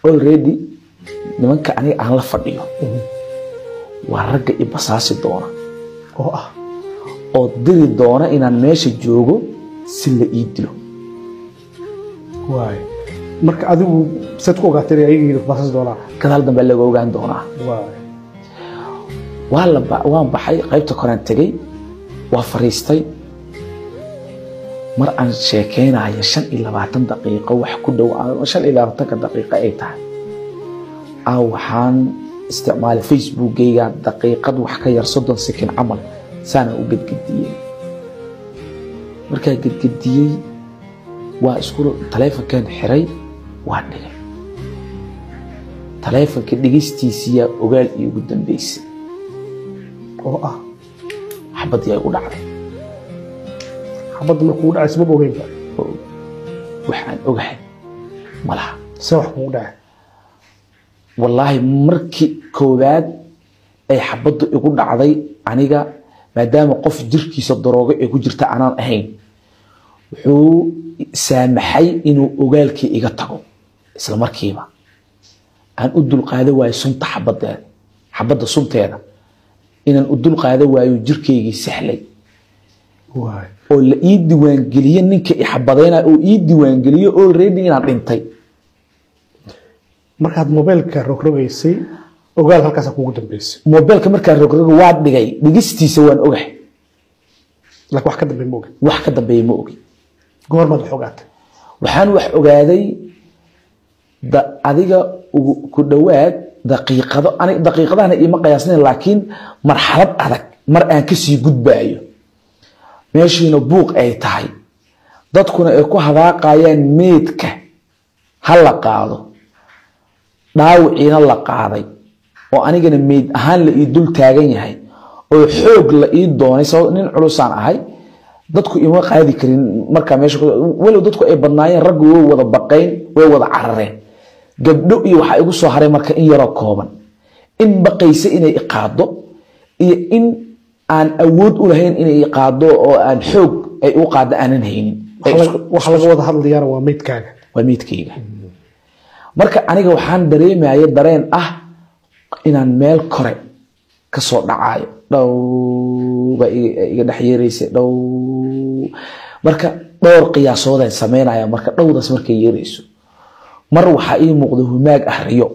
already nimanka aniga aan la fadhiyo waa ragga i basaasi doona oo diri doona inaan meesha joogo si la ii dilo waay marka adigu sad ku ogaatay ayaga basaasi doona gadaal dambe laga ogaan doona waan baxay qaybta koraan tagay waa fariistay mar aan sheekeynayo 25 daqiiqo wax ku dhow 25 daqiiqo ay tahay waxaan isticmaal Facebook-gayga daqiiqad wax ka yar 30 second camal saana u gadgadiyay markaa gadgadiyay waa isku taleefankan xiray waa dhigay taleefanka dhigistiisa ogaal iyo ugu dambeysay oo xabadii ay u dhacday xabad markuu dhacay sabab ogeyn waxaan ogahay malaha sax ku dhacay wallahi markii koowaad ay xabadu igu dhacday aniga maadaama qof jirkiisa daroogo ay ku jirta aanan ahayn wuxuu saamaxay inuu ogaalkii iga tago isla markiiba aan u dul qaado waayo sunta xabada sunteeda inaan u dul qaado waayo jirkeygii sahlay oo la ii diiwaan geliyo ninka i xabadayna oo ii diiwaan geliyo already inaan dhintay markaad mobilka rogrogaysay ogaal halkaas kuugu dambeysay mobilka markaan rogrogo waa dhigay dhigistiisa waan ogahay laakiin wax ka dambeeyay ma ogi wax ka dambeeyay ma ogi goormaad xogaatay waxaan wax ogaaday adiga ku dhawaad daqiiqadaana ima qiyaasnayn laakiin marxalad adag mar aan ka sii gudbaayo meeshiina buuq ay tahay dadkuna ay ku hadaaqayaan meedka hala qaado dhaawiciina la qaaday oo anigana meed ahaan la ii dul taagan yahay oo xoog la ii doonay sabab nin culusaan ahay dadku ima qaadi karin marka meesha walow dadku ay badnaayeen rag way wada baqayn way wada carareen gabdho iyo waxa igu soo haray marka in yaro kooban in baqaysa inay iqaado iyo in aan awood u lahayn inay iqaado oo aan xoog ay u qaado aanan haynin waxa laga wada hadlayana waa meedkayga marka aniga waxaan dareemayaa dareen inaan meel kore ka soo dhacayo dhowba iga dhaxyeeraysa dhow marka dhowr qiyaasood ay sameynayaan marka dhowdaas markay yeerayso mar waxa ii muuqdo humaag riyo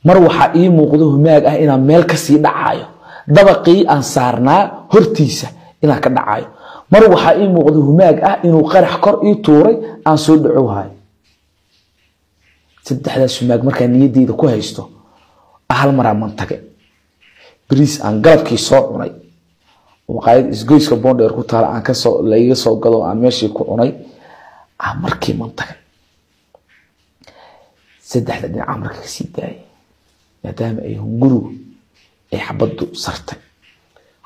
mar waxa ii muuqdo humaag inaan meel ka sii dhacayo dabaqii aan saarnaa hortiisa inaan ka dhacayo mar waxa ii muuqdo humaag inuu qarax kor ii tuuray aan soo dhacoohayo saddexdaas humaag markaa niyadeyda ku haysto hal mar aan mantage bariis aan galabkii soo cunay waqaayad isgoyska Boondheer ku taala aan ka soo la iga soo gado aan meeshii ku cunay markii mantage saddexda dhinac markii ka sii daayay maadaama ay hungurigu ay xabadu sartay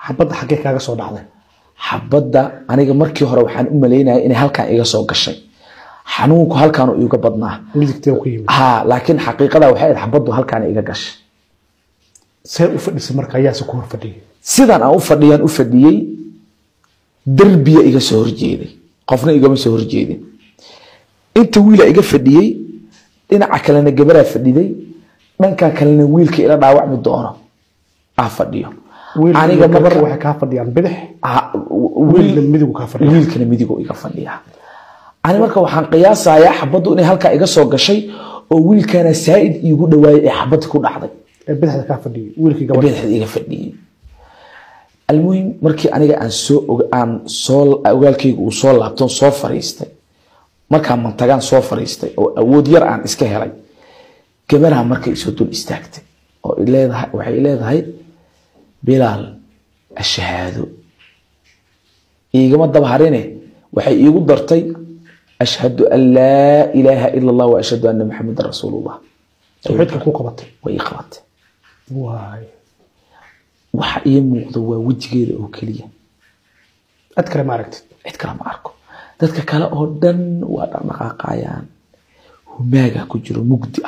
xabada xagee kaaga soo dhacday xabada aniga markii hore waxaan u maleynayay inay halkaan iga soo gashay xanuunku halkaan uu iga badnaa midigtay ku yimid laakiin xaqiiqada waxay ahayd xabadu halkaan iga gashay see u fadhisay marka ayaa ku hor fadhiyay sidaan aan u fadhiyay darbiga iga soo horjeeday qofna igama soo horjeedin inta wiila iga fadhiyay dhinaca kalena gabaraa fadhiday dhanka kalena wiilka ila dhaawacmi doono fadhiyo aniga gabar waxay ka fadhiyaan bidix wiilkana midigu iga fadhiya ani marka waxaan qiyaasayaa xabadu inay halka iga soo gashay oo wiilkana saaid igu dhawaayay ee xabad ku dhacday bidixda ka fadhiyay wiilkii gabar bidixda iga fadhiyay almuhim markii aniga aan soo ogaalkaygu uu soo laabto soo fariistay marka mantagaan soo fariistay oo awood yar aan iska helay gabadha markay soo dul istaagtay oo waxay leedahay bilaal ashhaadu igama dabharine waxay iigu dartay ashhadu an laa ilaaha ila allah wa ashhadu anna muhammadar rasuulullah tawxiidka ku qabatay way qabatay waxa ii muuqdo waa wajigeeda oo kaliya cid kale ma arko dadka kale oo dhan waa dhaqaaqayaan humaaga ku jiro mugdi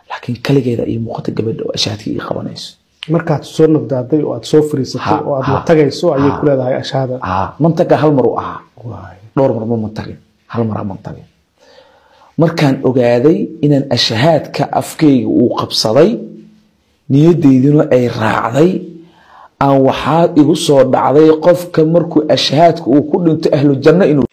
laakiin kaligeeda ay muuqato gabadha oo ashaadkii ii qabanayso markaad soo nabdaaday oo aad soo fariisatay oo aad tagayso ayay ku leedahay ashaada mantaga hal mar u dhowr mar ma mantagin hal mar ma mantagin markaan ogaaday inaan ashahaadka afkayga uu qabsaday niyadayduna ay raacday aan waxaa igu soo dhacday qofka markuu ashahaadka uu ku dhinto ahlu janno inuu